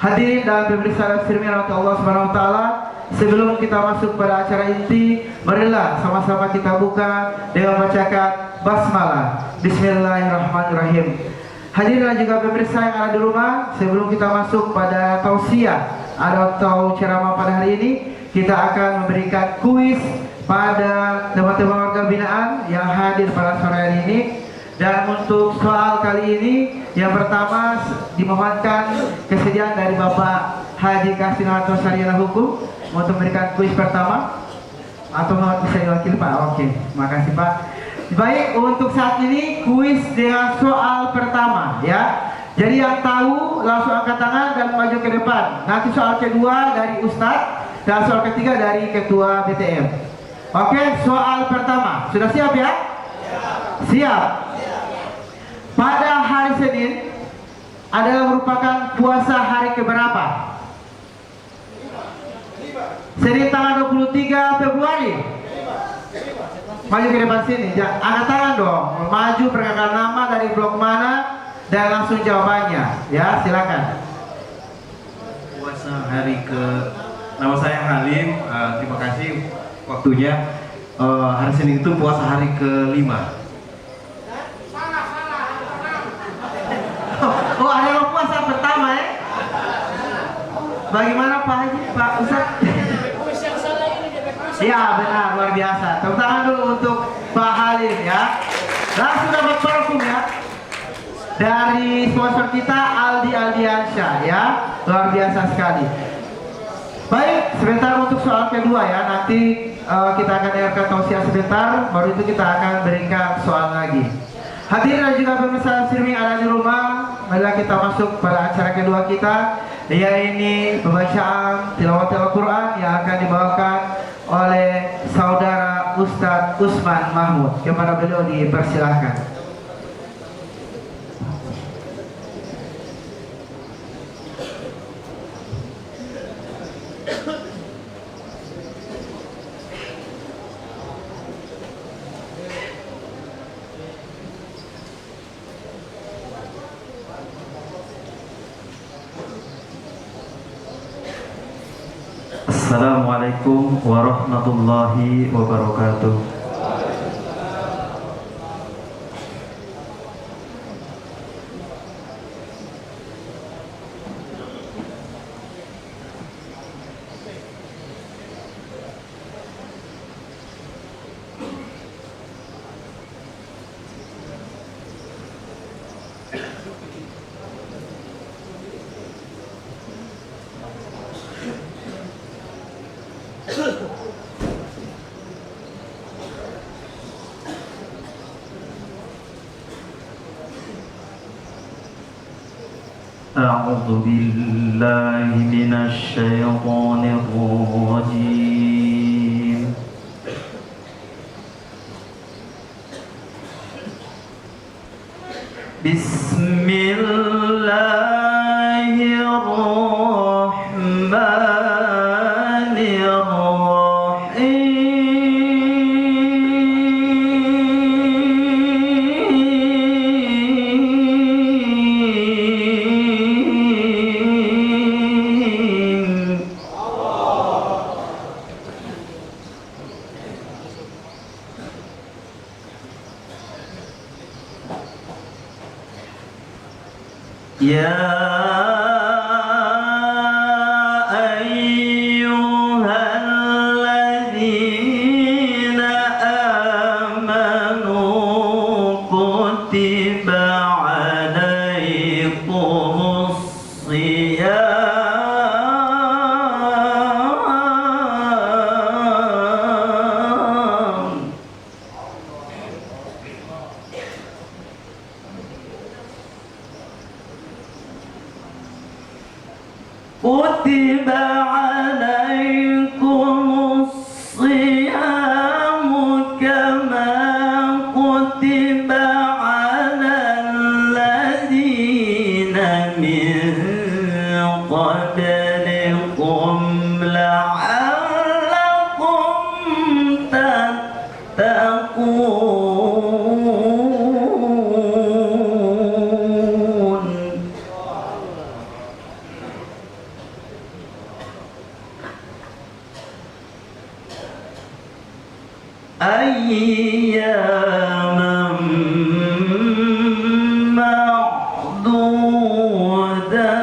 Hadirin dan pemirsa firman Allah Subhanahu wa taala, sebelum kita masuk pada acara inti, marilah sama-sama kita buka dengan membacakan basmalah. Bismillahirrahmanirrahim. Hadirin dan juga pemirsa yang ada di rumah, sebelum kita masuk pada tausiah atau ceramah pada hari ini, kita akan memberikan kuis pada teman-teman warga binaan yang hadir pada sore hari ini. Dan untuk soal kali ini, yang pertama dimohonkan kesediaan dari Bapak Haji Kasinoto Sarjana Hukum untuk memberikan kuis pertama. Atau mau saya wakil Pak? Oke, makasih Pak. Baik, untuk saat ini kuis dengan soal pertama ya. Jadi yang tahu langsung angkat tangan dan maju ke depan. Nanti soal kedua dari Ustadz dan soal ketiga dari Ketua BTM. Oke, soal pertama. Sudah siap ya? Siap. Pada hari Senin adalah merupakan puasa hari keberapa? Senin tanggal 23 Februari. Maju ke depan sini, angkat tangan dong. Maju, perkenalkan nama, dari blok mana, dan langsung jawabannya. Ya, silakan. Puasa hari nama saya Halim. Terima kasih waktunya. Hari Senin itu puasa hari ke-5. Oh, ada yang puasa pertama ya? Bagaimana Pak Haji, Pak Ustadz? Iya benar, luar biasa. Tepuk tangan dulu untuk Pak Halim ya. Langsung dapat parfum ya dari sponsor kita Aldi Aldiansyah ya. Luar biasa sekali. Baik, sebentar untuk soal kedua ya. Nanti kita akan dengarkan tausiah sebentar, baru itu kita akan berikan soal lagi. Hadirin dan juga pemirsa streaming ada di rumah, marilah kita masuk pada acara kedua kita, yaitu pembacaan tilawat Al-Quran yang akan dibawakan oleh saudara Ustadz Usman Mahmud. Kepada beliau dipersilahkan. Assalamualaikum warahmatullahi wabarakatuh. أعوذ بالله من الشيطان الرجيم. بسم الله الرحمن يا أيها الذين آمنوا كتب عليكم الصيام كتب عليكم الصيام كما كتب على الذين من قبلكم لعلكم تتقون أياما معدودات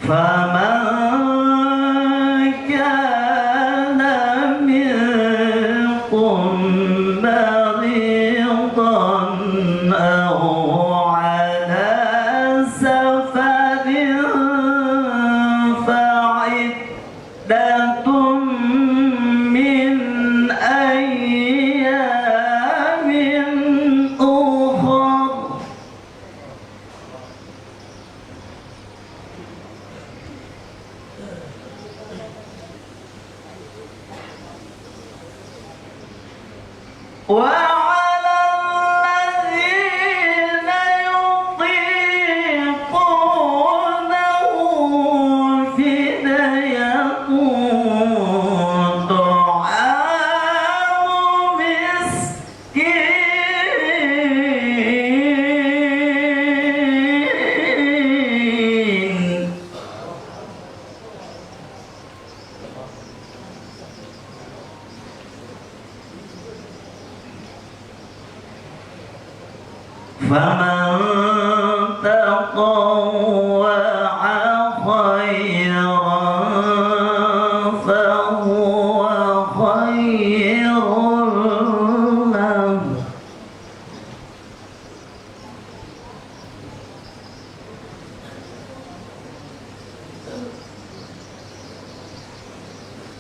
فمن كان منكم مريضا أو على سفر فعدة من أيام أخر وعلى الذين يطيقونه فدية طعام مسكين فمن تطوع خيرا فهو خير له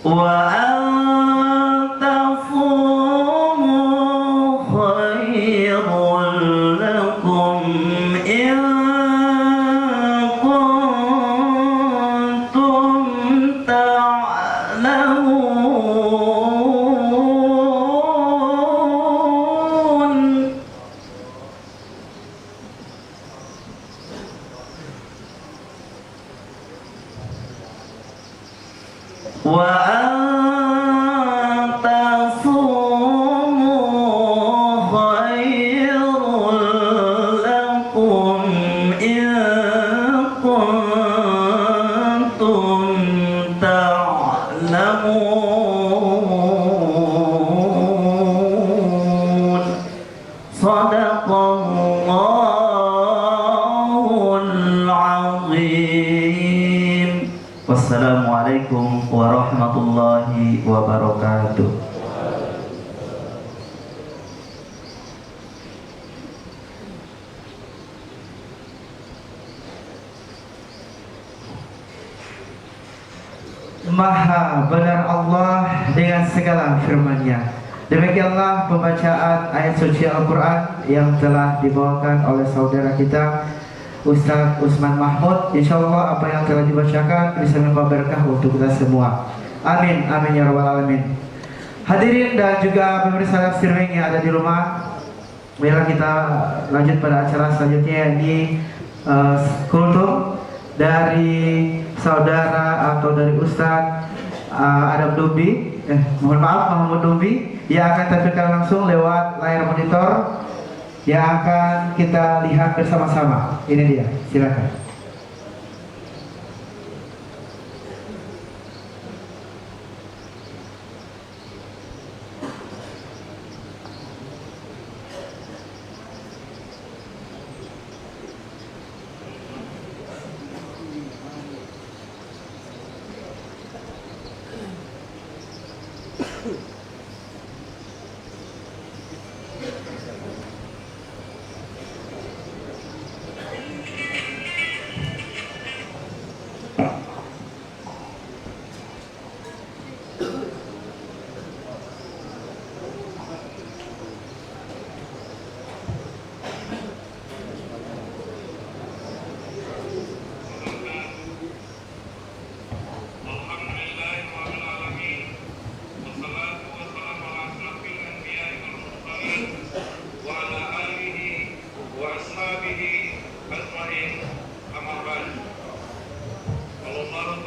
وأن تصوموا خير لكم إن كنتم تعلمون وأن تصوموا خير لكم إن كنتم تعلمون صدق الله العظيم wassalamualaikum warahmatullahi wabarakatuh. Maha benar Allah dengan segala firman-Nya. Demikianlah pembacaan ayat suci Al-Quran yang telah dibawakan oleh saudara kita Ustaz Usman Mahmud. Insyaallah apa yang telah dibacakan bisa membawa berkah untuk kita semua. Amin, amin ya rabbal alamin. Hadirin dan juga pemirsa live streaming yang ada di rumah, marilah kita lanjut pada acara selanjutnya, yakni kultum dari saudara atau dari Ustaz Adam Dumbi, mohon maaf Mahmud Dumbi, yang akan tampilkan langsung lewat layar monitor yang akan kita lihat bersama-sama. Ini dia, silakan.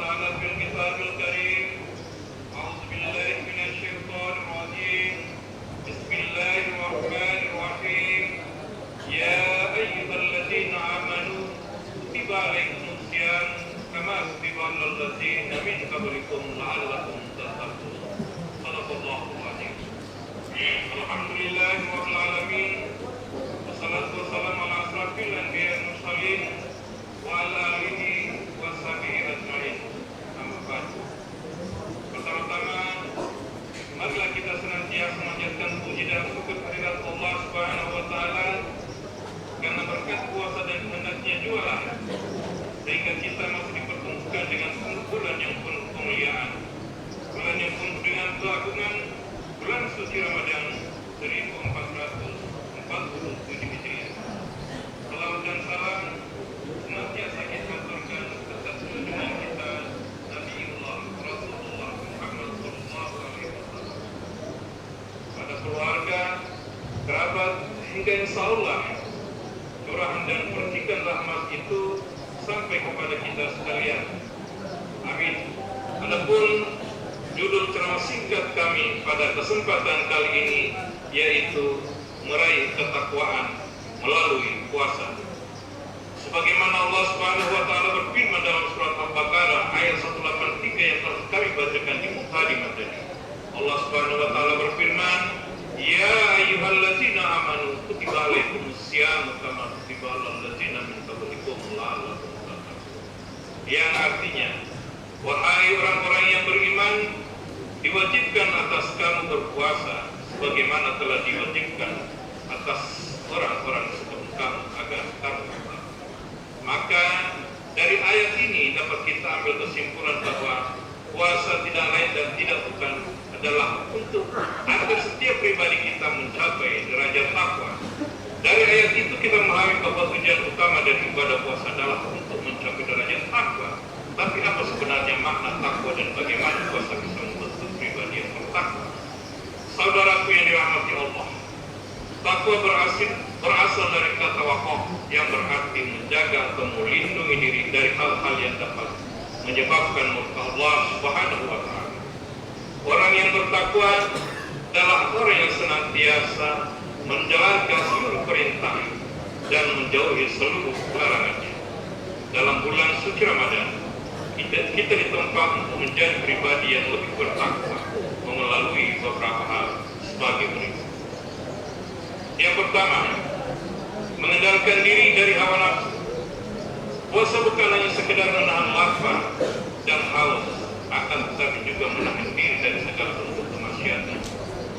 تعالى في الكتاب الكريم أعوذ بالله من الشيطان الرجيم كما كتب على الذين من قبلكم لعلكم تتقون. صدق الله العظيم. الحمد لله رب العالمين. Wassalatu wassalamu ala asrafil anbiya wal mursalin wa ala alihi wa sahbihi ajmain. Amma ba'd. Pertama-tama marilah kita senantiasa memanjatkan puji dan syukur kehadirat Allah Subhanahu wa taala karena berkat kuasa dan kehendaknya jualah sehingga kita masih dipertemukan dengan bulan yang penuh kemuliaan, bulan yang penuh dengan keagungan, bulan suci Ramadan 1447 Hijriah. Salawat dan salam senantiasa kita aturkan atas junjungan kita Nabiullah Rasulullah Muhammad sallallahu alaihi wasallam, pada keluarga, kerabat, hingga insyaallah curahan dan percikan rahmat itu sampai kepada kita sekalian. Amin. Adapun judul ceramah singkat kami pada kesempatan kali ini yaitu meraih ketakwaan melalui puasa. Sebagaimana Allah Subhanahu wa taala berfirman dalam surat Al-Baqarah ayat 183 yang telah kami bacakan di mukadimah tadi. Allah Subhanahu wa taala berfirman, "Ya ayyuhallazina amanu kutiba alaikumus syamu kama kutiba alal ladzina min qablikum la'allakum tattaqun." Yang artinya, wahai orang-orang yang beriman, diwajibkan atas kamu berpuasa sebagaimana telah diwajibkan atas orang-orang sebelum kamu agar kamu bertakwa. Maka dari ayat ini dapat kita ambil kesimpulan bahwa puasa tidak lain dan tidak bukan adalah untuk agar setiap pribadi kita mencapai derajat takwa. Dari ayat itu kita memahami bahwa tujuan utama dari ibadah puasa adalah untuk mencapai derajat takwa. Tapi apa sebenarnya makna takwa dan bagaimana puasa bisa membentuk pribadi yang bertakwa? Saudaraku yang dirahmati Allah, takwa berasal dari kata waqaf yang berarti menjaga atau melindungi diri dari hal-hal yang dapat menyebabkan murka Allah Subhanahu wa taala. Orang yang bertakwa adalah orang yang senantiasa menjalankan seluruh perintah dan menjauhi seluruh larangannya. Dalam bulan suci Ramadan, kita ditempat untuk menjadi pribadi yang lebih bertakwa melalui beberapa hal sebagai berikut. Yang pertama, mengendalikan diri dari hawa nafsu. Puasa bukan hanya sekedar menahan lapar dan haus, akan tetapi juga menahan diri dari segala bentuk kemaksiatan.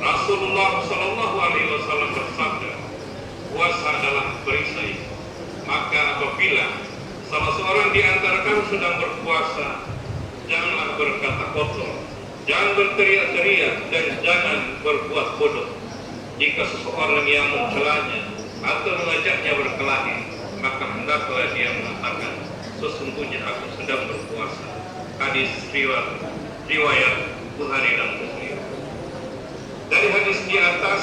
Rasulullah Shallallahu Alaihi Wasallam bersabda, puasa adalah perisai. Maka apabila salah seorang di antara kamu sedang berpuasa, janganlah berkata kotor, jangan berteriak-teriak, dan jangan berbuat bodoh. Jika seseorang yang mencelanya atau mengajaknya berkelahi, maka hendaklah dia mengatakan, sesungguhnya aku sedang berpuasa. Hadis riwayat Bukhari dan Muslim. Dari hadis di atas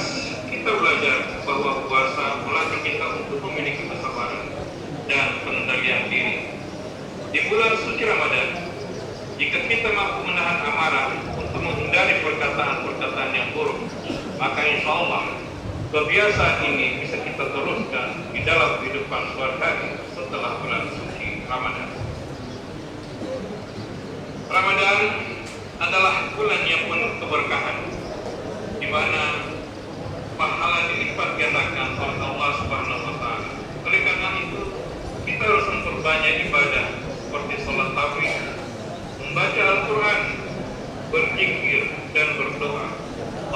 kita belajar bahwa puasa melatih kita untuk memiliki kesabaran dan pengendalian diri. Di bulan suci Ramadan, jika kita mampu menahan amarah untuk menghindari perkataan-perkataan yang buruk, maka insya Allah kebiasaan ini bisa kita teruskan di dalam kehidupan sehari-hari setelah bulan suci Ramadan. Ramadan adalah bulan yang penuh keberkahan, di mana pahala dilipat gandakan oleh Allah Subhanahu wa taala. Oleh karena itu, kita harus memperbanyak ibadah seperti salat tarawih, membaca Al-Quran, berzikir dan berdoa.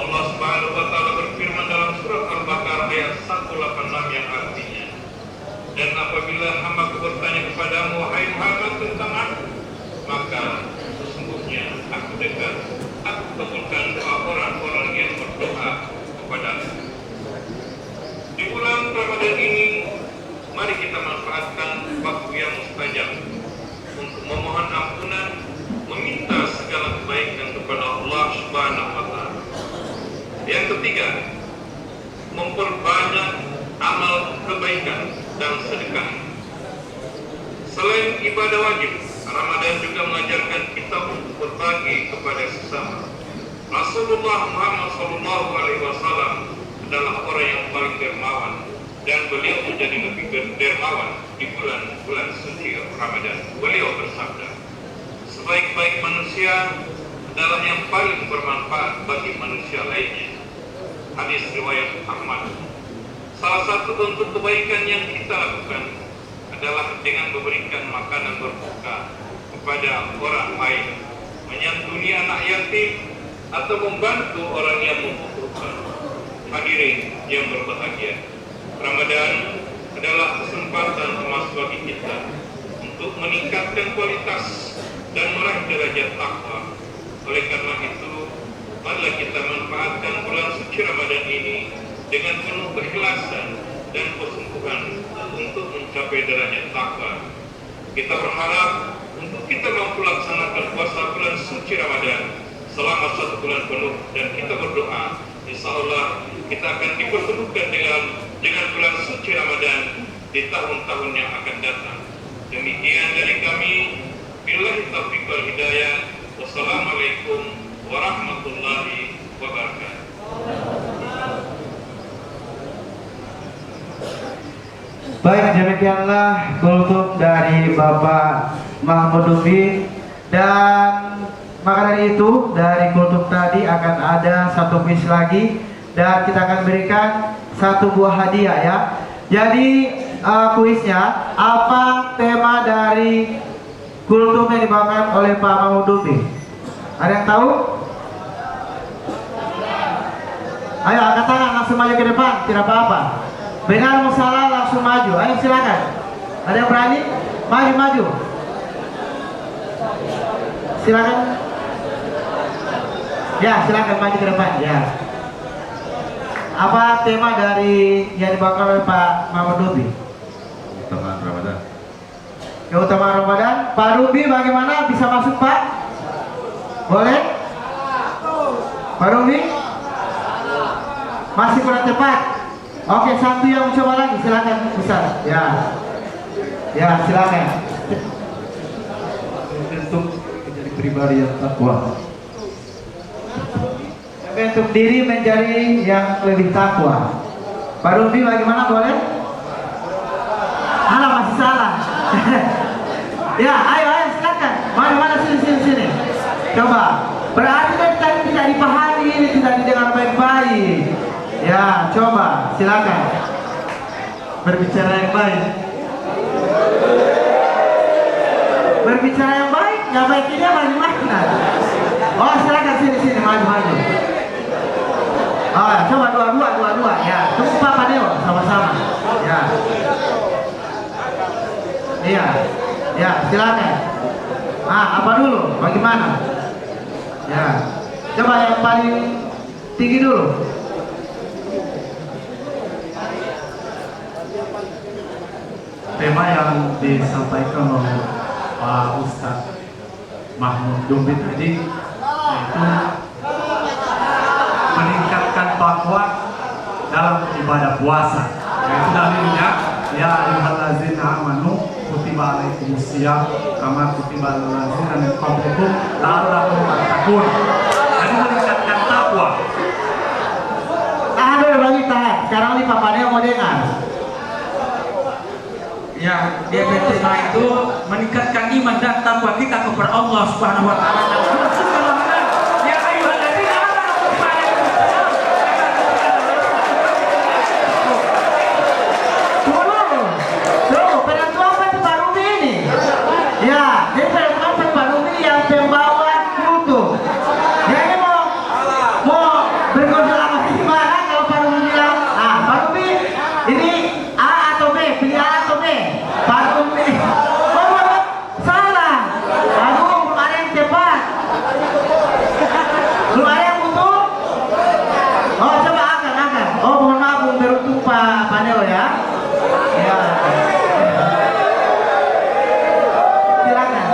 Allah Subhanahu wa taala berfirman dalam surat Al-Baqarah ayat 186 yang artinya, dan apabila hamba-Ku bertanya kepadamu wahai Muhammad tentang aku, maka sesungguhnya aku dekat, aku kabulkan doa orang-orang yang berdoa kepadaku. Di bulan Ramadan ini, mari kita manfaatkan waktu yang mustajab untuk memohon ampunan, meminta segala kebaikan kepada Allah Subhanahu wa taala. Yang ketiga, memperbanyak amal kebaikan dan sedekah. Selain ibadah wajib, Ramadan juga mengajarkan kita untuk berbagi kepada sesama. Rasulullah Muhammad SAW adalah orang yang paling dermawan, dan beliau menjadi lebih dermawan di bulan suci Ramadan. Beliau bersabda, sebaik-baik manusia adalah yang paling bermanfaat bagi manusia lainnya. Hadis riwayat Ahmad. Salah satu bentuk kebaikan yang kita lakukan adalah dengan memberikan makanan berbuka kepada orang lain, menyantuni anak yatim, atau membantu orang yang membutuhkan. Hadirin yang berbahagia, Ramadan adalah kesempatan emas bagi kita untuk meningkatkan kualitas dan meraih derajat takwa. Oleh karena itu, marilah kita manfaatkan bulan suci Ramadan ini dengan penuh keikhlasan dan kesungguhan untuk mencapai derajat takwa. Kita berharap untuk kita mampu laksanakan puasa bulan suci Ramadan selama 1 bulan penuh, dan kita berdoa, insya Allah kita akan dipertemukan dengan bulan suci Ramadan di tahun-tahun yang akan datang. Demikian dari kami. Billahi taufiq wal hidayah. Wassalamualaikum warahmatullahi wabarakatuh. Baik, demikianlah kultum dari Bapak Mahmud Dufi. Dan maka dari itu, dari kultum tadi akan ada satu kuis lagi, dan kita akan berikan satu buah hadiah ya. Jadi kuisnya, apa tema dari kultum yang dibawakan oleh Pak Mahmud Dufi? Ada yang tahu? Ayo angkat tangan, langsung maju ke depan, tidak apa-apa. Benar salah langsung maju. Ayo silakan. Ada yang berani? Maju. Silakan. Ya, silakan maju ke depan. Ya. Apa tema dari yang dibawakan oleh Pak Mahmud Dufi? Teman Ramadan. Keutamaan Ramadan. Pak Dufi bagaimana, bisa masuk Pak? Boleh? Pak Dufi? Masih kurang tepat. Oke, satu yang mencoba lagi, silakan Ustaz. Ya, silakan. Untuk menjadi pribadi yang takwa. Untuk diri menjadi yang lebih takwa. Pak Dufi bagaimana, boleh? Alah, masih salah. Ya, ayo silakan. Mana sini. Coba. Berarti tadi tidak dipahami, ini tidak didengar baik-baik. Ya, coba silakan. Berbicara yang baik. Berbicara yang baik, nggak baik ini bagaimana? Oh, silakan sini maju. Oh, coba dua. Ya, tunggu Pak Paneo sama-sama. Ya. Iya. Ya, silakan. Apa dulu? Bagaimana? Ya. Coba yang paling tinggi dulu. Tema yang disampaikan oleh Pak Ustadz Mahmud Dufi tadi yaitu meningkatkan takwa dalam ibadah puasa. Yaitu dalilnya, ya ayyuhallazina amanu kutiba alaikumusiyam kama kutiba alal ladzina min qablikum la'allakum tattaqun. Jadi meningkatkan takwa. Tahan dulu bagi tahan. Sekarang nih Pak Paneo mau dengar. Ya, dia tema itu meningkatkan iman dan takwa kita kepada Allah Subhanahu wa taala. Ya ayyuhalladzina amanu kutiba alaikumusiyam. Tuh, penentuan Pak Dufi ini. Ya, ini penentuan Pak Dufi yang pembawa kultum. Ya, ini mau berkonsultasi gimana kalau Pak Dufi bilang, Pak Dufi ini A atau B, pilih A atau B. Pak Dufi, salah. Aduh, belum ada yang tepat. Belum ada yang butuh. Oh, coba angkat. Oh, mohon maaf, belum beruntung Pak Paneo ya. Ya. Silakan.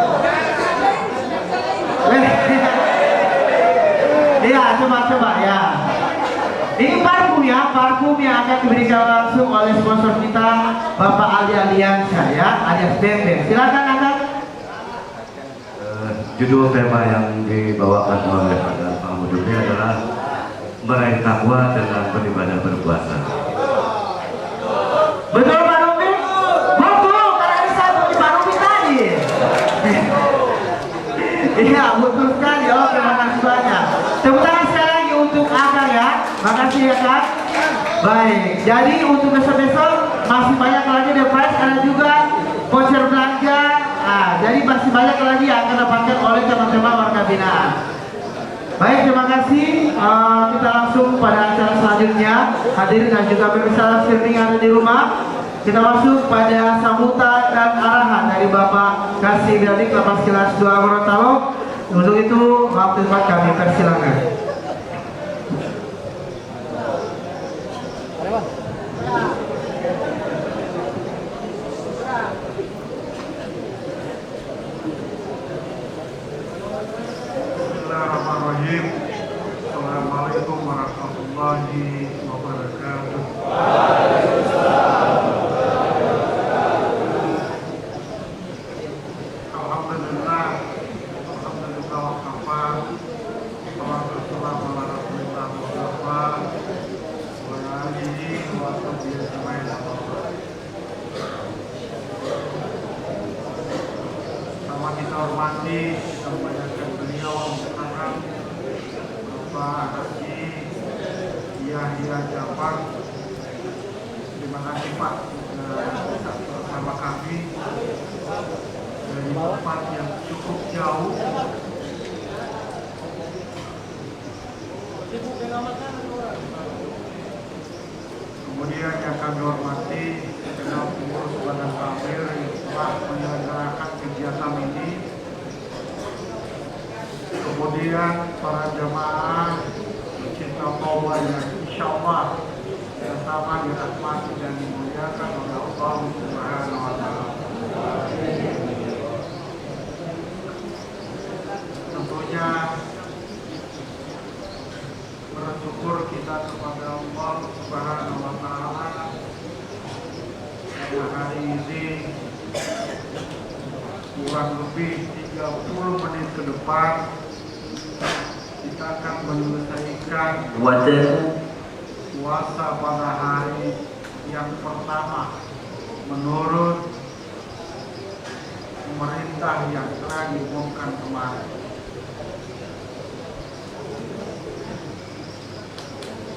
Iya, coba ya. Ini parfum yang akan diberikan langsung oleh sponsor kita, Bapak Ali Aliansyah ya, alias Bembem. Silakan angkat. Judul tema yang dibawakan oleh Pak Mahmud Dufi adalah meraih takwa dengan beribadah berpuasa. Betul Pak Dufi? Betul. Iya, betul sekali. Oh, terima kasih banyak. Tepuk tangan sekali lagi untuk Akang ya. Makasih ya Kak. Baik, jadi untuk besok-besok masih banyak lagi device, ada juga voucher belanja. Nah, jadi masih banyak lagi yang akan dapatkan oleh teman-teman warga binaan. Baik, terima kasih. Kita langsung pada acara selanjutnya. Hadirin dan juga pemirsa streaming yang ada di rumah. Kita masuk pada sambutan dan arahan dari Bapak Kasih Biadik Lapas Kelas 2 Gorontalo. Untuk itu, waktu tempat kami persilakan. Bismillahirrahmanirrahim. Assalamualaikum warahmatullahi wabarakatuh. Alhamdulillah wa kafa. Wassalamu ala rasulillah Mustafa wa ala alihi wa sahbihi ajma'in. Sama kita hormati, kita muliakan beliau sekarang Bapak Haji Yahya Jafar. Terima kasih Pak sudah bersama kami dari tempat yang cukup jauh. Kemudian yang kami hormati segenap pengurus Badan Takmir yang telah menyelenggarakan kegiatan ini. Kemudian para jamaah pecinta taubat yang insya Allah bersama dirahmati dan dimuliakan oleh Allah Subhanahu wa Ta'ala. Tentunya bersyukur kita kepada Allah Subhanahu wa Ta'ala pada hari ini kurang lebih 30 menit ke depan kita akan menyelesaikan puasa pada hari yang pertama menurut pemerintah yang telah diumumkan kemarin.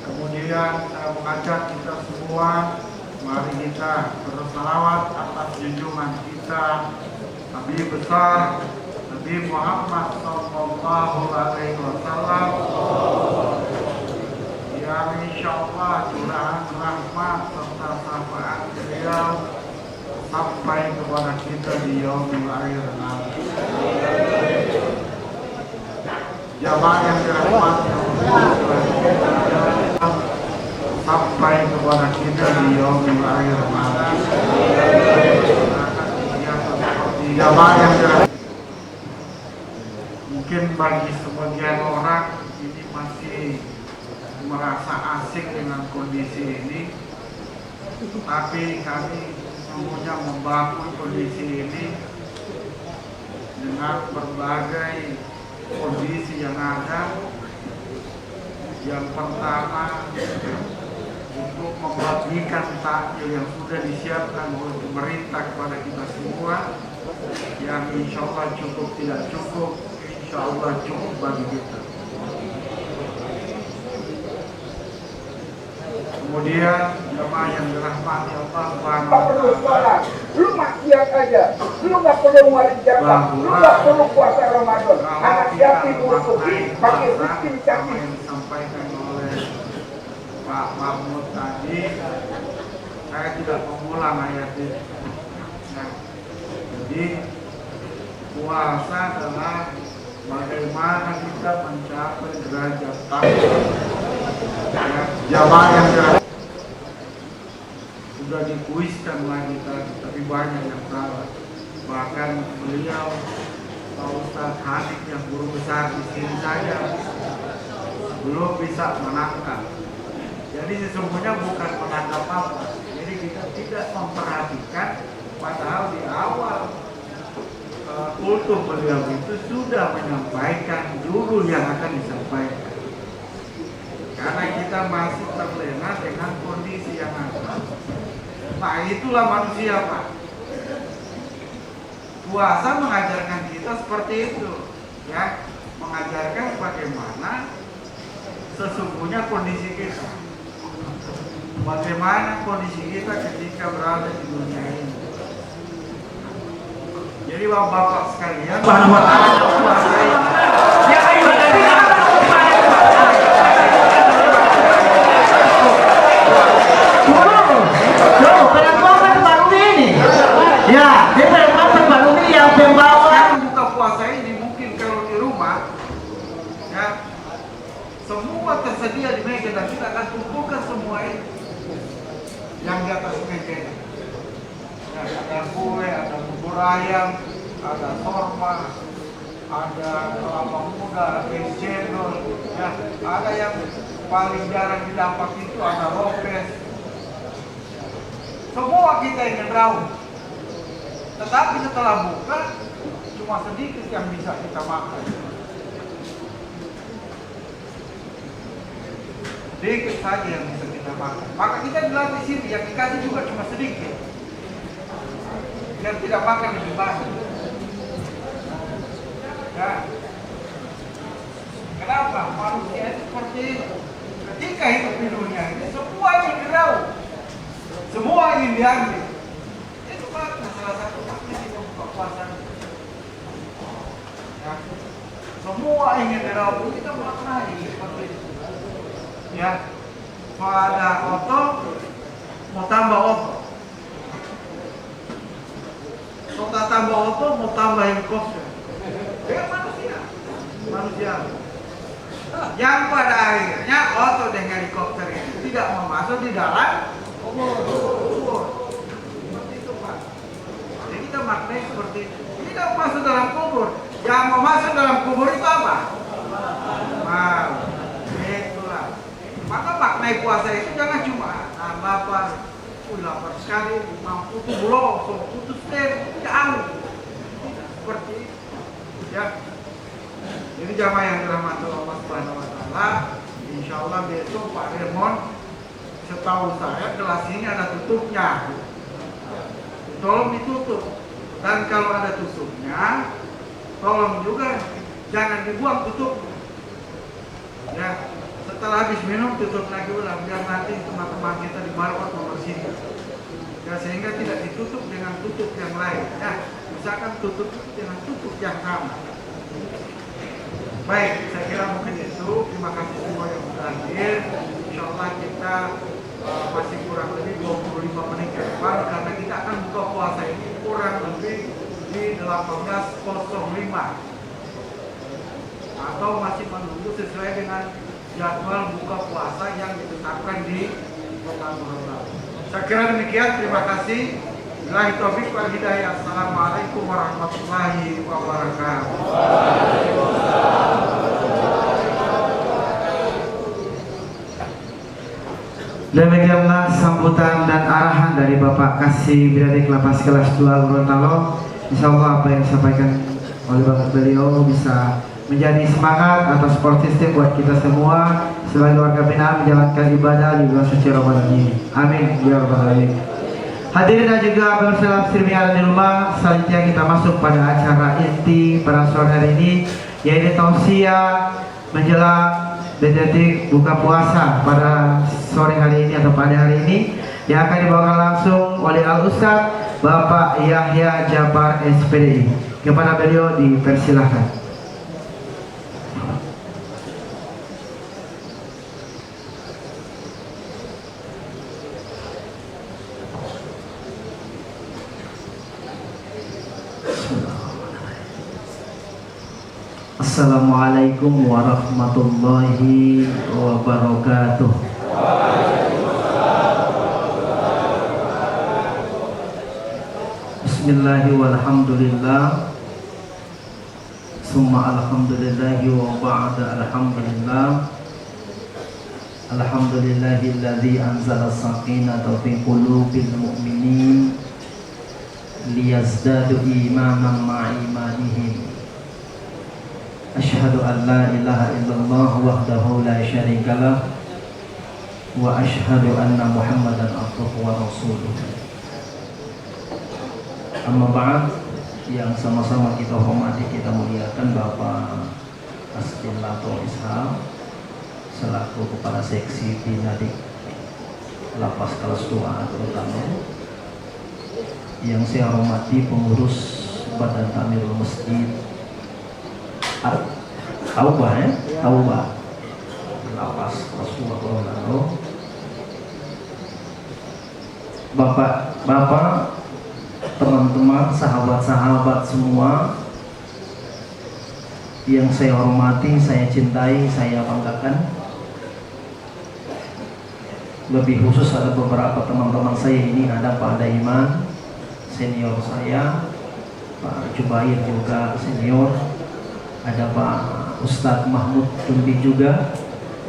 Kemudian saya mengajak kita semua, mari kita berselawat atas junjungan kita Nabi besar Nabi Muhammad Sallallahu Alaihi Wasallam yang insyaallah curahan rahmat serta syafaat beliau sampai kepada kita di yaumil akhir nanti. Jamaah yang dirahmati Allah sampai kepada kita di yaumil akhir nanti. Jamaah yang dirahmati, mungkin bagi sebagian orang ini masih merasa asing dengan kondisi ini, tapi kami semuanya membangun kondisi ini dengan berbagai kondisi yang ada. Yang pertama, untuk membagikan takjil yang sudah disiapkan oleh pemerintah kepada kita semua, yang insya Allah cukup tidak cukup, insya Allah cukup bagi kita. Kemudian jemaah yang dirahmati Allah Subhanahu wa Ta'ala, lu maksiat aja, lu nggak perlu ngeluarin zakat, lu nggak perlu puasa Ramadan. Anak yatim piatu pakai miskin apa kaki. yang disampaikan oleh Pak Mahmud tadi, saya tidak mengulang ayat itu. Nah, jadi puasa adalah bagaimana kita mencapai derajat takwa. Jamaah yang sudah dikuiskan lagi tadi, tapi banyak yang salah. Bahkan beliau Pak Ustadz Hanif yang guru besar di sini saja belum bisa menangkap. Jadi sesungguhnya bukan menangkap apa. Jadi kita tidak memperhatikan, padahal di awal kultum beliau itu sudah menyampaikan judul yang akan disampaikan. Karena kita masih terlena dengan kondisi yang ada. Nah, itulah manusia, Pak. Puasa mengajarkan kita seperti itu. ya, mengajarkan bagaimana sesungguhnya kondisi kita, bagaimana kondisi kita ketika berada di dunia ini. Jadi bapak-bapak sekalian, Subhanahu wa ta'ala kuasai. ya ayyuhalladzina amanu Penanggulangan baru ini. Ya, ini penanggulangan baru ini yang pembawa. Yang buka puasa ini mungkin kalau di rumah, ya, semua tersedia di meja dan kita akan kumpulkan semua ini yang di atas meja ini. Ya, ada kue, ada bubur ayam, ada sorma, ada kelapa muda, ada es cendol, ya, ada yang paling jarang didapat itu ada lopes. Semua kita ingin rauh, tetapi setelah buka cuma sedikit yang bisa kita makan. Sedikit saja yang bisa kita makan. Maka kita bilang di sini yang dikasih juga cuma sedikit, biar tidak makan lebih banyak. Ya. Kenapa manusia itu seperti ini? Ketika hidup di dunia ini semua ingin dirauh, semua ingin diambil. Itu makna salah satu makna di buka puasa. Ya. Semua ingin dirauh, kita maknai seperti itu. Ya, kalau ada oto, mau tambah oto. Kalau tak tambah oto, mau tambah helikopter. Dia manusia. Yang pada akhirnya oto dan helikopter itu tidak mau masuk di dalam kubur. Seperti itu Pak. Jadi kita maknai seperti itu. Tidak masuk dalam kubur. Yang mau masuk dalam kubur itu apa? Mal. Itulah. Maka maknai puasa itu jangan cuma lapar, lapar sekali, mampu tuh belum, putus deh, jauh. Seperti itu. Ya. Jadi jamaah yang dirahmati Allah Subhanahu wa taala, insyaallah besok Pak Remon, setahu saya kelas ini ada tutupnya. Tolong ditutup. Dan kalau ada tutupnya, tolong juga jangan dibuang tutup. Ya, setelah habis minum tutup lagi ulang biar nanti teman-teman kita di marwat membersihkan. Ya, sehingga tidak ditutup dengan tutup yang lain. Ya, misalkan tutup dengan tutup yang sama. Baik, saya kira mungkin itu. Terima kasih semua yang sudah hadir. Insyaallah kita masih kurang lebih 25 menit ke depan karena kita akan buka puasa ini kurang lebih di 18.05 atau masih menunggu sesuai dengan jadwal buka puasa yang ditetapkan di Kota Muhammad. Saya kira demikian. Terima kasih. Billahi taufiq wal hidayah. Assalamualaikum warahmatullahi wabarakatuh. Demikianlah sambutan dan arahan dari Bapak Kasih Biradik Lapas kelas 2 Gorontalo. Insyaallah apa yang disampaikan oleh Bapak beliau bisa menjadi semangat atau support system buat kita semua sebagai warga binaan menjalankan ibadah di bulan suci Ramadan ini. Amin ya rabbal alamin. Hadirin dan juga pemirsa streaming di rumah, selanjutnya kita masuk pada acara inti pada sore hari ini, yaitu tausiah menjelang detik buka puasa pada sore hari ini atau pada hari ini, yang akan dibawakan langsung oleh Al-Ustaz Bapak Yahya Jabar SPDI. Kepada beliau dipersilahkan. Assalamualaikum warahmatullahi wabarakatuh. Bismillahirrahmanirrahim. Walhamdulillah. Summa alhamdulillahi wa ba'da alhamdulillah. Alhamdulillahilladzi anzala as-sakinata fi qulubil mu'minin liyazdadu imanan ma'a imanihim. Asyhadu an la ilaha illallah wahdahu la syarikalah wa asyhadu anna Muhammadan abduhu wa rasuluh. Amma ba'd, yang sama-sama kita hormati, kita muliakan Bapak Marto Isham selaku Kepala Seksi Dinadik Lapas kelas 2 terutama, yang saya hormati pengurus Badan Tamirul Masjid Taubah Lapas kelas 2 Gorontalo, Bapak, teman-teman, sahabat-sahabat semua yang saya hormati, saya cintai, saya banggakan. Lebih khusus ada beberapa teman-teman saya ini, ada Pak Daiman, senior saya, Pak Jubair juga senior, ada Pak Ustadz Mahmud Tumbi juga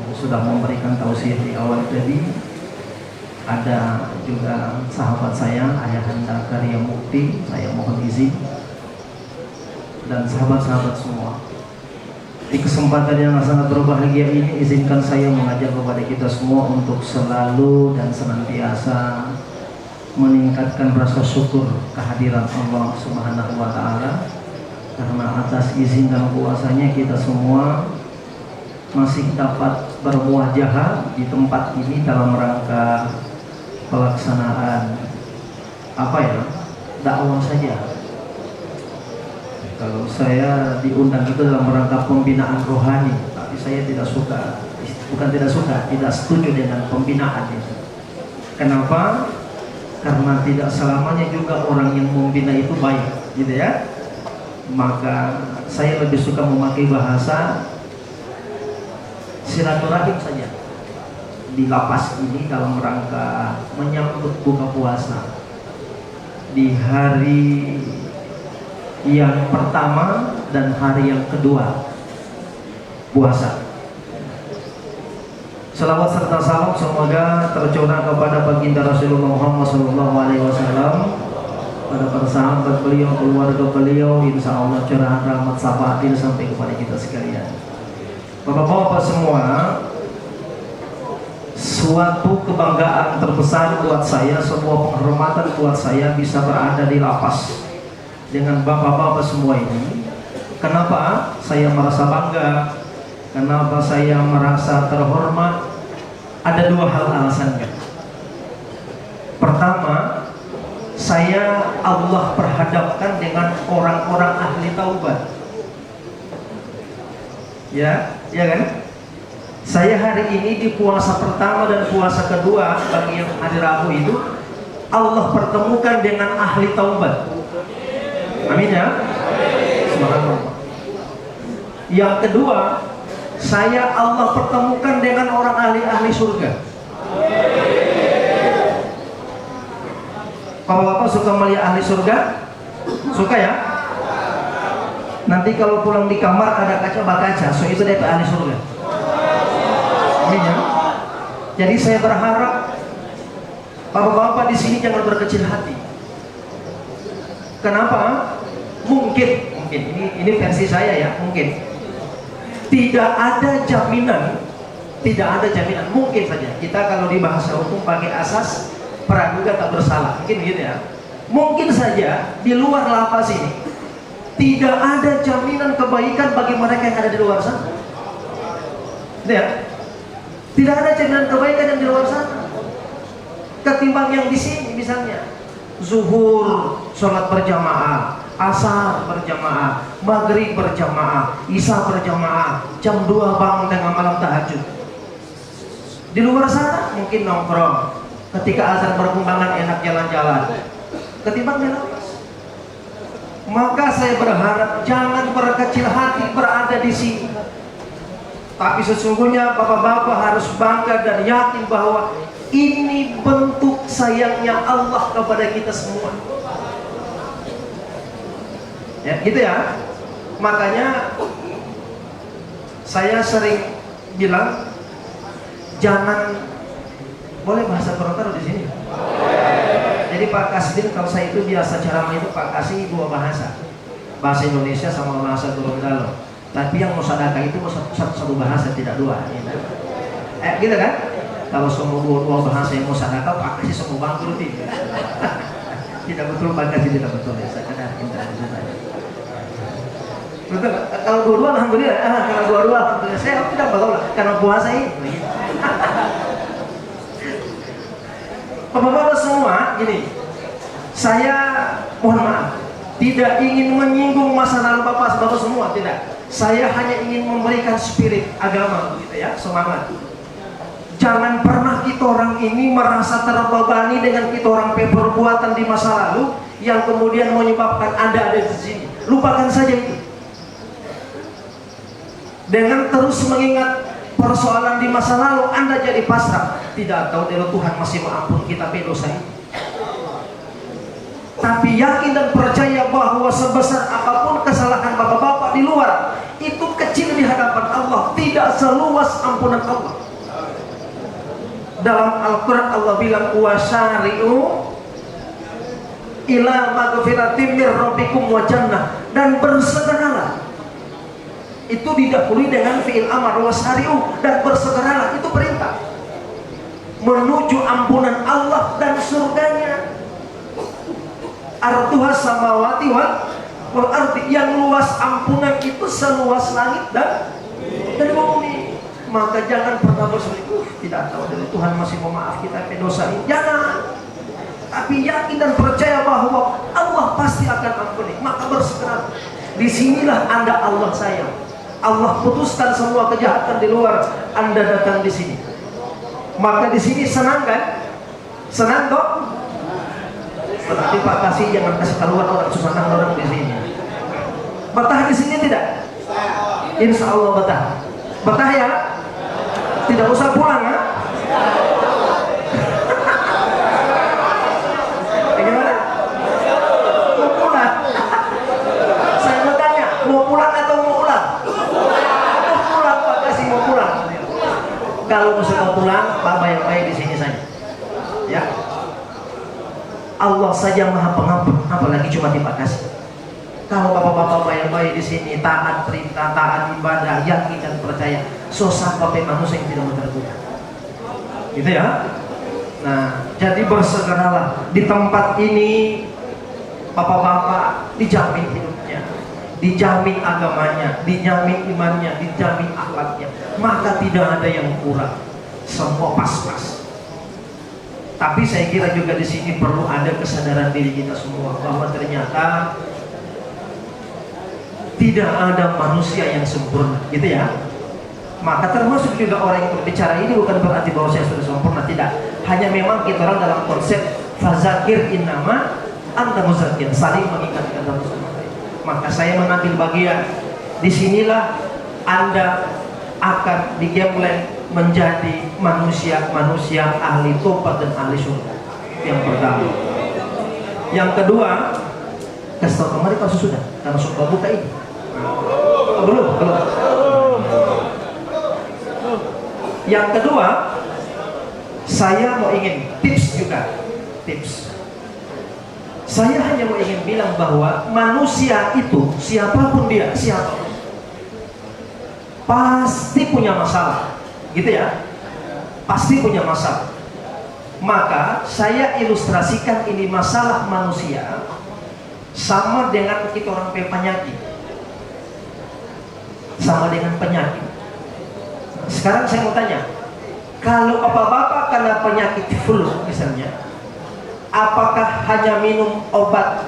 yang sudah memberikan tausiah di awal tadi. Ada juga sahabat saya Ayahanda Karya Mukti, saya mohon izin, dan sahabat-sahabat semua. Di kesempatan yang sangat berbahagia ini, izinkan saya mengajak kepada kita semua untuk selalu dan senantiasa meningkatkan rasa syukur kehadiran Allah Subhanahu wa Ta'ala, karena atas izin dan kuasanya kita semua masih dapat bermuajahah di tempat ini dalam rangka pelaksanaan dakwah saja. Kalau saya diundang itu dalam rangka pembinaan rohani, tapi saya tidak setuju dengan pembinaan itu. Kenapa? Karena tidak selamanya juga orang yang membina itu baik, gitu ya. Maka saya lebih suka memakai bahasa silaturahim saja di lapas ini dalam rangka menyambut buka puasa di hari yang pertama dan hari yang kedua puasa. Salawat serta salam semoga tercurah kepada baginda Rasulullah Muhammad SAW, pada para sahabat beliau, keluarga beliau, insya Allah curahan rahmat syafaat sampai kepada kita sekalian. Bapak-bapak semua, suatu kebanggaan terbesar buat saya, sebuah penghormatan buat saya bisa berada di lapas dengan bapak-bapak semua ini. Kenapa saya merasa bangga? Kenapa saya merasa terhormat? Ada dua hal alasannya. Pertama, saya Allah perhadapkan dengan orang-orang ahli taubat. Ya kan? Saya hari ini di puasa pertama dan puasa kedua bagi yang hari Rabu itu Allah pertemukan dengan ahli taubat. Amin ya. Subhanallah. Yang kedua, saya Allah pertemukan dengan orang ahli surga. Bapak-bapak suka melihat ahli surga? Suka ya? Nanti kalau pulang di kamar ada kaca, so itu dari ahli surga. Amin ya. Jadi saya berharap bapak-bapak di sini jangan berkecil hati. Kenapa? Mungkin ini versi saya ya, mungkin tidak ada jaminan, mungkin saja kita kalau di bahasa hukum pakai asas praduga tak bersalah, mungkin gitu ya. Mungkin saja di luar lapas ini tidak ada jaminan kebaikan bagi mereka yang ada di luar sana. Ya? Tidak ada jaminan kebaikan yang di luar sana ketimbang yang di sini. Misalnya zuhur sholat berjamaah, asar berjamaah, maghrib berjamaah, isya berjamaah, jam 2 bangun tengah malam tahajud. Di luar sana mungkin nongkrong, ketika azan berkumandang enak jalan-jalan, ketimbang di lapas. Maka saya berharap jangan berkecil hati berada di sini, tapi sesungguhnya bapak-bapak harus bangga dan yakin bahwa ini bentuk sayangnya Allah kepada kita semua. Ya, gitu ya. Makanya saya sering bilang jangan, boleh bahasa Gorontalo di sini. Jadi Pak Kasdin kalau saya itu biasa ceramah itu Pak kasih dua bahasa Indonesia sama bahasa Gorontalo. Tapi yang mau sedekah itu satu bahasa, tidak dua. Gitu kan? Kalau semua dua bahasa yang mau sedekah, Pak kasih semua bangkrut itu. Tidak betul, Pak kasih tidak betul. Ya, saya kadang intervensi saja. Betul. Kalau dua-dua alhamdulillah. Kalau dua-dua alhamdulillah. Saya tidak bagaimana karena puasa ini. Bapak-bapak semua, gini. Saya mohon maaf, tidak ingin menyinggung masa lalu bapak-bapak semua, tidak. Saya hanya ingin memberikan spirit agama, gitu ya, semangat. Jangan pernah kita orang ini merasa terbebani dengan kita orang perbuatan di masa lalu yang kemudian menyebabkan Anda ada di sini. Lupakan saja itu. Dengan terus mengingat persoalan di masa lalu, Anda jadi pasrah. Tidak tahu dari Tuhan masih mengampuni kita dosa ini. Tapi yakin dan percaya bahwa sebesar apapun kesalahan bapak-bapak di luar, itu kecil di hadapan Allah, tidak seluas ampunan Allah. Dalam Al-Quran Allah bilang wasari'u ila magfiratin mir rabbikum wa jannah, dan bersegeralah. Itu didahului dengan fi'il amar wasari'u, dan bersegeralah itu perintah menuju ampunan Allah dan surganya. Artuha samawati wal ardi, yang luas ampunan itu seluas langit dan bumi. Maka jangan pernah berselingkuh. Tidak tahu dari Tuhan masih mau maaf kita dosa ini. Jangan. Tapi yakin dan percaya bahwa Allah pasti akan ampuni. Maka bersegera. Disinilah Anda Allah sayang. Allah putuskan semua kejahatan di luar. Anda datang di sini. Maka di sini senang kan? Senang kok? Berarti Pak kasih jangan kasih keluar orang susah orang di sini. Betah di sini tidak? Insya Allah betah. Betah ya? Tidak usah pulang ya? Bagaimana? Mau pulang? Saya mau tanya, mau pulang atau mau pulang? Mau pulang Pak kasih mau pulang. Kalau mau pulang, Pak baik-baik di sini saja. Ya. Allah saja Maha Pengampun, apalagi cuma dipakasih. Kalau bapak-bapak baik-baik di sini taat perintah, taat ibadah, yakin dan percaya, susah bapak manusia yang tidak menterbuka. Gitu ya. Nah, jadi bersegeralah di tempat ini, bapak-bapak dijamin hidupnya, dijamin agamanya, dijamin imannya, dijamin akhlaknya. Maka tidak ada yang kurang, semua pas-pas. Tapi saya kira juga di sini perlu ada kesadaran diri kita semua bahwa ternyata tidak ada manusia yang sempurna, gitu ya. Maka termasuk juga orang yang berbicara ini bukan berarti bahwa saya sudah sempurna, tidak. Hanya memang kita orang dalam konsep fazakir innama anta muzakir, saling mengingatkan dalam sama lain. Maka saya mengambil bagian. Disinilah Anda akan digembleng menjadi manusia-manusia ahli tobat dan ahli surga. Yang pertama. Yang kedua, kasih tahu kemarin kalau sudah, karena sudah buka ini. Belum. Yang kedua, saya mau ingin tips juga. Tips. Saya hanya mau ingin bilang bahwa manusia itu siapapun dia, siapapun pasti punya masalah, gitu ya, pasti punya masalah. Maka saya ilustrasikan ini masalah manusia sama dengan kita orang penyakit, sama dengan penyakit. Sekarang saya mau tanya, kalau bapak-bapak kena penyakit flu misalnya, apakah hanya minum obat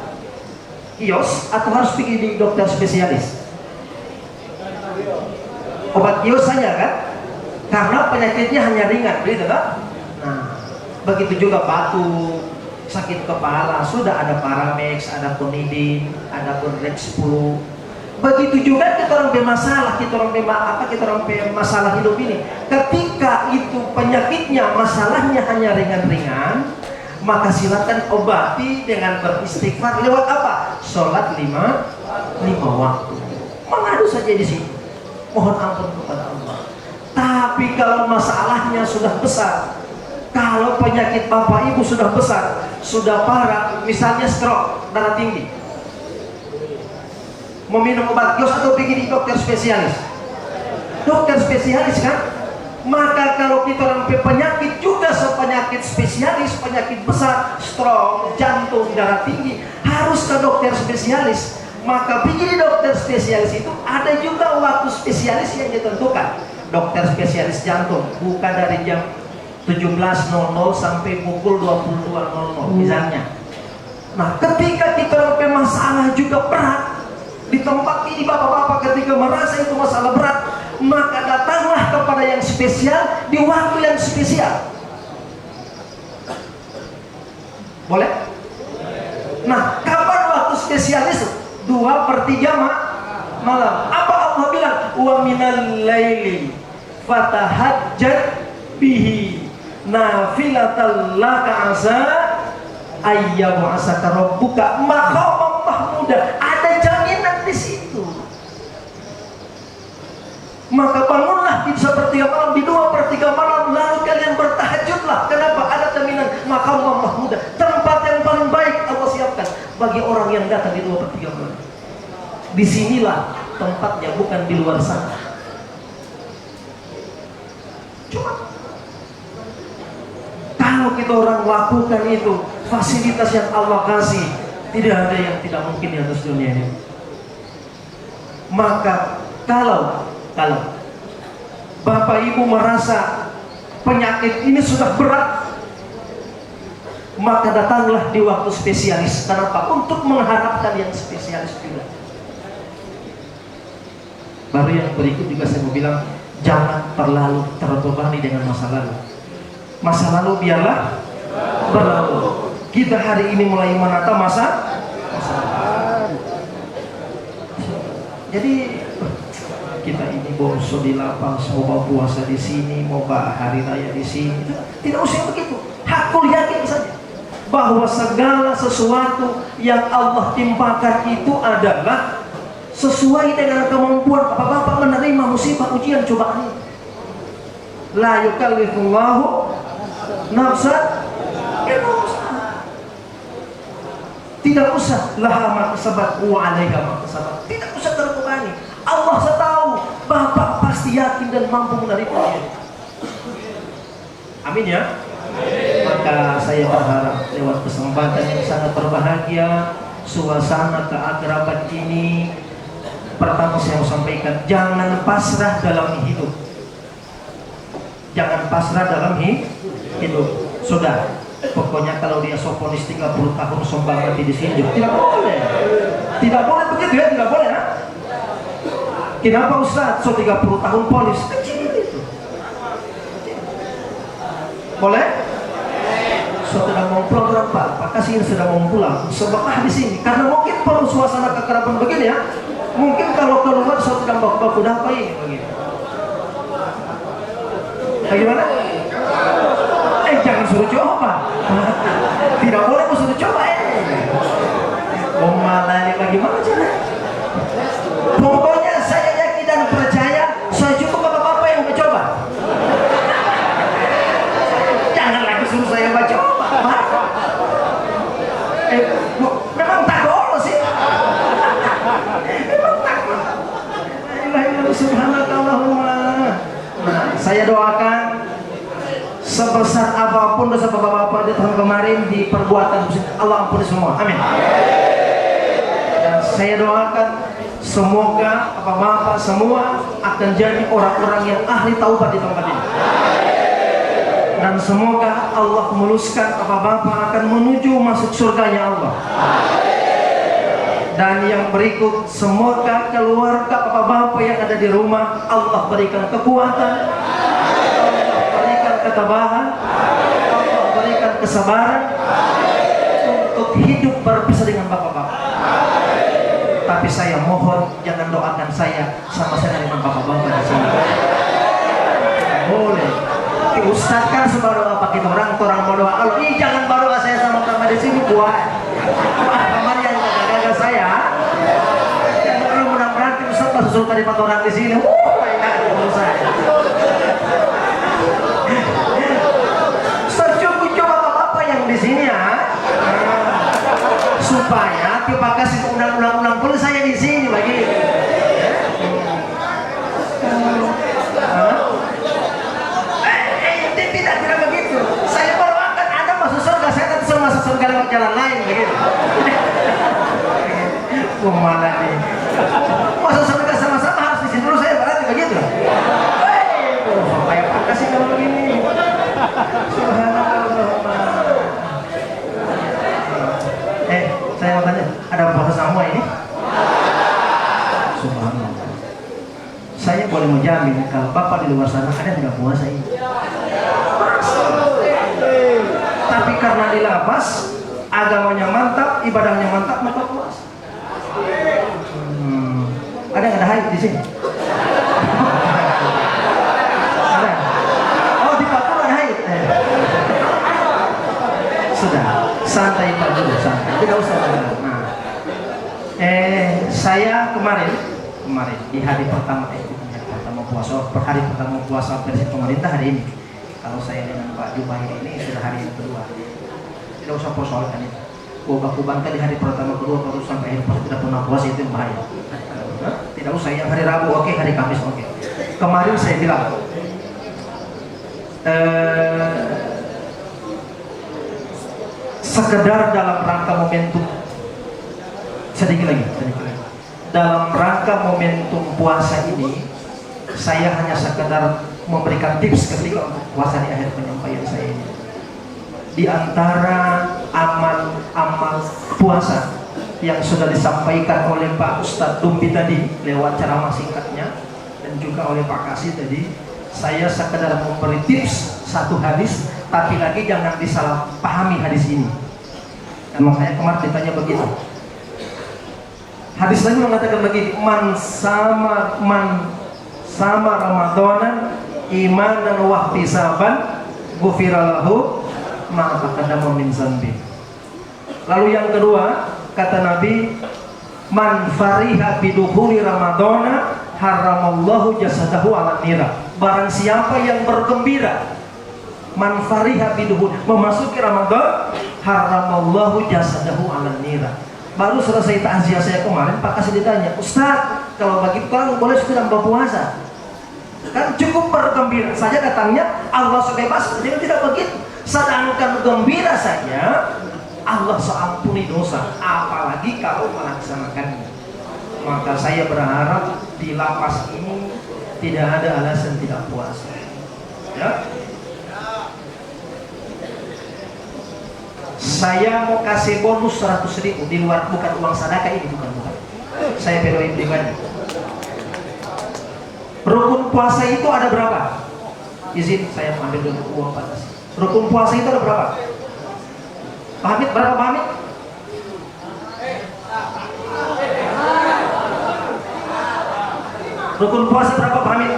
kios atau harus pergi di dokter spesialis? Obat kios saja kan? Karena penyakitnya hanya ringan, begitu kan? Nah, begitu juga batuk, sakit kepala, sudah ada Paramex, ada Conidin, ada Rex 10. Begitu juga kita orang bermasalah, kita orang bermasalah hidup ini. Ketika itu penyakitnya, masalahnya hanya ringan-ringan, maka silakan obati dengan beristighfar lewat apa? Sholat lima waktu. Mengadu saja di sini. Mohon ampun kepada Allah. Tapi kalau masalahnya sudah besar, kalau penyakit bapak ibu sudah besar, sudah parah, misalnya stroke, darah tinggi, mau minum obat kios atau pergi di dokter spesialis? Dokter spesialis kan? Maka kalau kita orang penyakit juga sepenyakit spesialis, penyakit besar, stroke, jantung, darah tinggi, harus ke dokter spesialis. Maka begini dokter spesialis itu ada juga waktu spesialis yang ditentukan. Dokter spesialis jantung buka dari jam 17.00 sampai pukul 22.00 misalnya. Nah, ketika kita punya masalah juga berat di tempat ini, bapak-bapak ketika merasa itu masalah berat, maka datanglah kepada yang spesial di waktu yang spesial. Boleh? Nah, kapan waktu spesial itu? 2/3 malam. Apa Allah bilang? Wa minal laili fatahajjat bihi nafilatan laka asa ayyamu asaka rabbuka maqamam mahmuda. Ada jaminan di situ. Maka bangunlah di 1/3 malam, di 2/3 malam, lalu kalian bertahajudlah. Kenapa? Ada jaminan maqamam mahmuda, tempat yang paling baik Allah siapkan bagi orang yang datang di 2/3 malam. Disinilah tempatnya, bukan di luar sana. Cuma kalau kita orang lakukan itu, fasilitas yang Allah kasih, tidak ada yang tidak mungkin di atas dunia ini. Maka kalau Bapak Ibu merasa penyakit ini sudah berat, maka datanglah di waktu spesialis. Kenapa? Untuk mengharapkan yang spesialis juga. Baru yang berikut juga saya mau bilang, jangan terlalu terbebani dengan masa lalu. Masa lalu biarlah berlalu. Kita hari ini mulai menata masa depan. Jadi kita ini boso di lapang, mau bawa puasa di sini, mau bawa hari raya di sini. Tidak usah begitu. Hakul yakin saja bahwa segala sesuatu yang Allah timpakan itu adalah sesuai dengan kemampuan bapak-bapak menerima musibah, ujian, cobaan ini. La yukallifullahu nafsan illa wus'aha. Tidak usah laha ma kasabat wa 'alaiha ma kasabat. Tidak usah terbebani. Allah tahu, Bapak pasti yakin dan mampu menerima dia. Amin ya. Maka saya berharap lewat kesempatan yang sangat berbahagia, suasana keakraban ini, pertama saya mau sampaikan, jangan pasrah dalam hidup. Jangan pasrah dalam hidup. Sudah, pokoknya kalau dia soponis 30 tahun sombong mati di sini, tidak boleh. Tidak boleh begitu ya, tidak boleh ya. Kenapa Ustaz? 30 tahun polis kecil itu. Boleh? Sudah mau pulang Pak kasih sudah mau pulang. Sebablah di sini karena mungkin perlu suasana kekeraban begini ya. Mungkin kalau keluar sudah baku apa ini begitu. Bagaimana? Jangan suruh coba. Tidak boleh kau suruh coba malah bagaimana cara? Pokoknya saya yakin dan percaya, saya cukup bapak-bapak yang mencoba. Jangan lagi suruh saya baca. Memang tak boleh sih. Memang tak boleh. Subhanallahumma. Nah, saya doakan sebesar apapun dosa bapak-bapak di tahun kemarin di perbuatan Allah ampuni semua. Amin. Dan saya doakan semoga bapak-bapak semua akan jadi orang-orang yang ahli taubat di tempat ini. Dan semoga Allah memuluskan bapak-bapak akan menuju masuk surganya Allah. Dan yang berikut, semoga keluarga bapak-bapak yang ada di rumah Allah berikan kekuatan, Allah berikan ketabahan, Allah berikan kesabaran untuk hidup berpisah dengan bapak-bapak. Tapi saya mohon jangan doakan saya sama saya dengan bapak-bapak di sini. Boleh. Ustaz kan semua doa pakai orang mau doa. Kalau jangan baru saya sama sama di sini buat. Teman yang gagal saya. Yang belum mudah-mudahan Ustaz masuk surga di 4 orang di sini. Enak menurut saya. Ustaz cukup coba bapak-bapak yang di sini ya. Supaya kita kasih undang-undang pun saya di sini lagi. Tidak begitu. Saya baru akan ada masuk surga, saya tetap masuk surga lewat jalan lain begitu. Mana nih? Masa sampai sama-sama harus di sini dulu saya berarti begitu. Sampai apa kasih kalau begini? Subhanallah. Saya mau tanya, ada puasa semua ini? Subhanallah. Saya boleh menjamin kalau Bapak di luar sana ada yang tidak puasa ini. Tapi karena di lapas agamanya mantap, ibadahnya mantap, maka puasa. Ada yang ada haid di sini? Ada? Oh, di Papua ada haid. Sudah, santai Pak dulu, santai. Tidak usah. Nah, saya kemarin di hari pertama hari pertama puasa versi pemerintah hari ini. Kalau saya dengan Pak Jubair ini sudah hari yang kedua. Tidak usah persoalkan itu. Baku bangka di hari pertama kedua baru sampai akhir puasa tidak pernah puasa itu yang bahaya. Tidak usah yang hari Rabu oke, hari Kamis oke. Kemarin saya bilang sekedar dalam rangka momentum sedikit lagi. Dalam rangka momentum puasa ini saya hanya sekedar memberikan tips ketika untuk puasa di akhir penyampaian saya ini. Di antara amal puasa yang sudah disampaikan oleh Pak Ustadz Dumbi tadi lewat ceramah singkatnya dan juga oleh Pak Kasih tadi, saya sekedar memberi tips satu hadis, tapi lagi jangan disalahpahami hadis ini. Dan makanya kemarin ditanya begitu. Hadis lagi mengatakan begini, man sama Ramadanan imanan wa ihtisaban ghufira lahu ma taqaddama min dzanbi. Lalu yang kedua, kata Nabi, man fariha bidukhuli Ramadana haramallahu jasadahu ala nira. Barang siapa yang bergembira, man fariha bidukhuli, memasuki Ramadan, haramallahu jasadahu ala nira. Baru selesai takziah saya kemarin, Pak Kasih ditanya, Ustaz, kalau bagi orang boleh sudah berpuasa? Kan cukup bergembira saja datangnya, Allah sebebas, jadi tidak begitu. Sedangkan gembira saja Allah seampuni dosa, apalagi kalau melaksanakannya. Maka saya berharap di lapas ini tidak ada alasan tidak puasa. Ya. Saya mau kasih bonus 100.000 di luar, bukan uang sedekah ini, bukan. Saya pedoin pribadi. Rukun puasa itu ada berapa? Izin saya ambil dulu uang panas. Rukun puasa itu ada berapa? Pak Hamid, berapa Pak Hamid? Rukun puasa berapa Pak Hamid?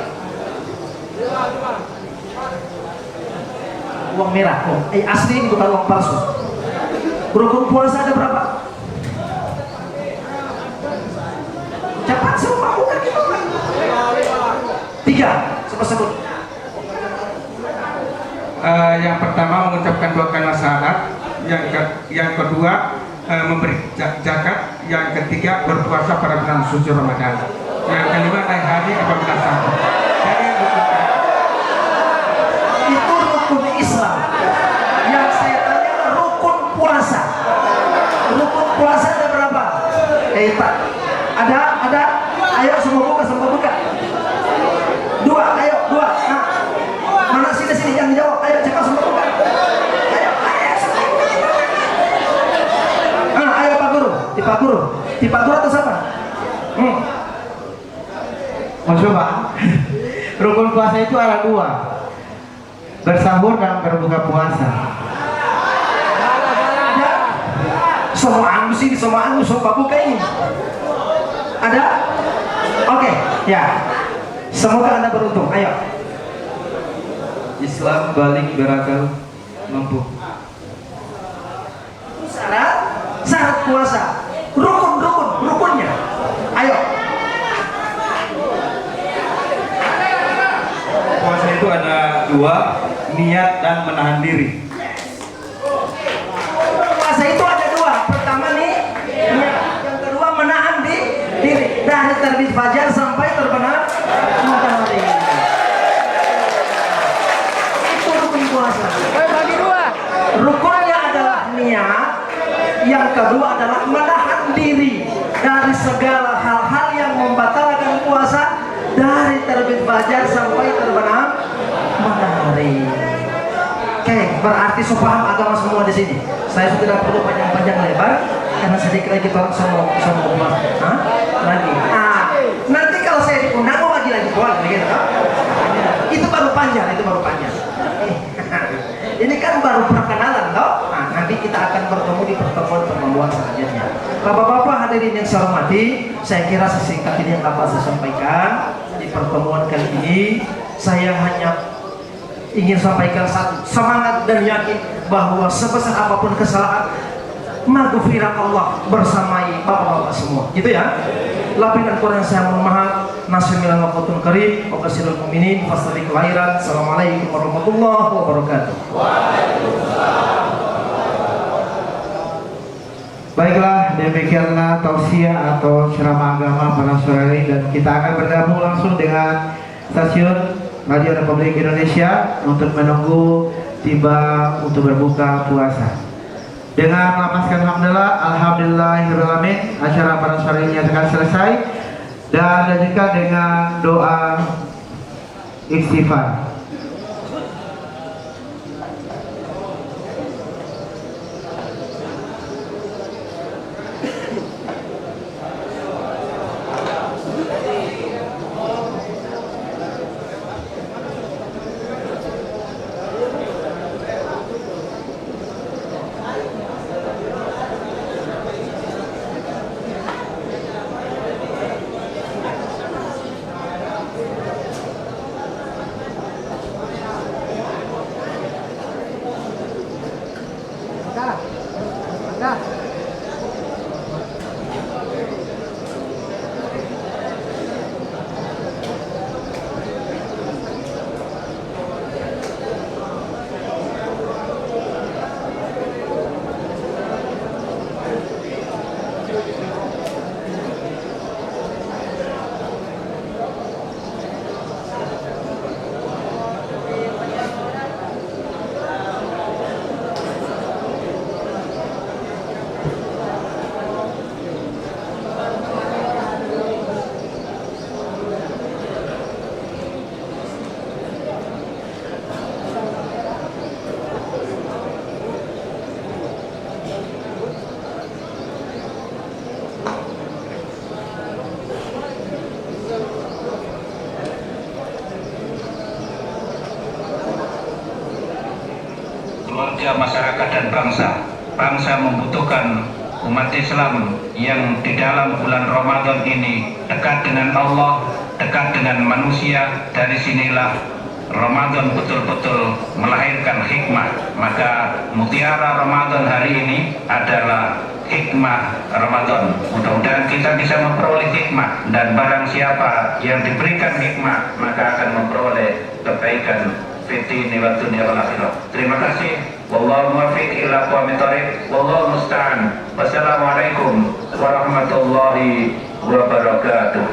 Uang merah, asli ini bukan uang palsu. Rukun puasa ada berapa? Cepat semua bukan gitu. 3, sebut. Yang pertama mengucapkan 2 kalimat syahadat, yang kedua memberi zakat, yang ketiga berpuasa pada bulan suci Ramadan, yang kelima naik haji apabila sanggup. Itu rukun Islam. Yang saya tanya rukun puasa. Rukun puasa ada berapa? Pak, ada? Ayo semua buka. 2, ayo 2. Nah, mana sini yang jawab? Ayo cepat semua buka. Ayo. Ayo Pak Guru. Pak Guru atau siapa? Mau coba? Rukun puasa itu ada 2, bersahur dan berbuka puasa. Ada? Semua anu soal buka ini. Ada? Oke, ya. Semoga Anda beruntung. Ayo. Islam balik beragam mampu. Syarat puasa. Rukunnya. Ayo. Puasa itu ada 2, niat dan menahan diri. Puasa itu ada 2. Pertama nih, niat. Yang kedua menahan diri. Dari terbit fajar sampai terbenam matahari. Itu rukun puasa. Bagi 2. Rukunnya adalah niat. Yang kedua adalah menahan diri dari fajar sampai terbenam matahari. Oke, berarti so paham agama semua di sini. Saya sudah tidak perlu panjang-panjang lebar karena sedikit lagi orang sama buat lagi. Nanti kalau saya diundang mau lagi buat gitu. Itu baru panjang, Ini kan baru perkenalan, toh. Nanti kita akan bertemu di pertemuan selanjutnya. Bapak-bapak hadirin yang saya hormati, saya kira sesingkat ini yang dapat saya sampaikan di pertemuan kali ini. Saya hanya ingin sampaikan satu, semangat dan yakin bahwa sebesar apapun kesalahan, maghfirah Allah bersamai bapak-bapak semua, gitu ya. Lebih dan kurang saya mohon maaf. Nasimilan waqtun karim wa basyirul mu'minin fastabiqul khairat. Assalamualaikum warahmatullahi wabarakatuh. Baiklah, demikianlah tausiah atau ceramah agama pada sore ini, dan kita akan bergabung langsung dengan stasiun Radio Republik Indonesia untuk menunggu tiba untuk berbuka puasa. Dengan melapaskan alhamdulillahirrahmanirrahim, acara pada sore ini akan selesai dan dilanjutkan dengan doa istighfar. keluarga, masyarakat dan bangsa. Bangsa membutuhkan umat Islam yang di dalam bulan Ramadan ini dekat dengan Allah, dekat dengan manusia. Dari sinilah Ramadan betul-betul melahirkan hikmah. Maka mutiara Ramadan hari ini adalah hikmah Ramadan. Mudah-mudahan kita bisa memperoleh hikmah, dan barang siapa yang diberikan hikmah maka akan memperoleh kebaikan fitni wa dunya wal akhirah. Terima kasih. Wallahu muwaffiq ila aqwamit thoriq. Wallahu musta'an. Wassalamualaikum warahmatullahi wabarakatuh.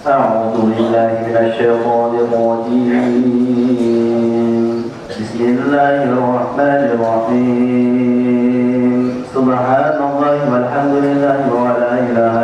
أعوذ بالله من الشيطان الرجيم بسم الله الرحمن الرحيم سبحان الله والحمد لله ولا إله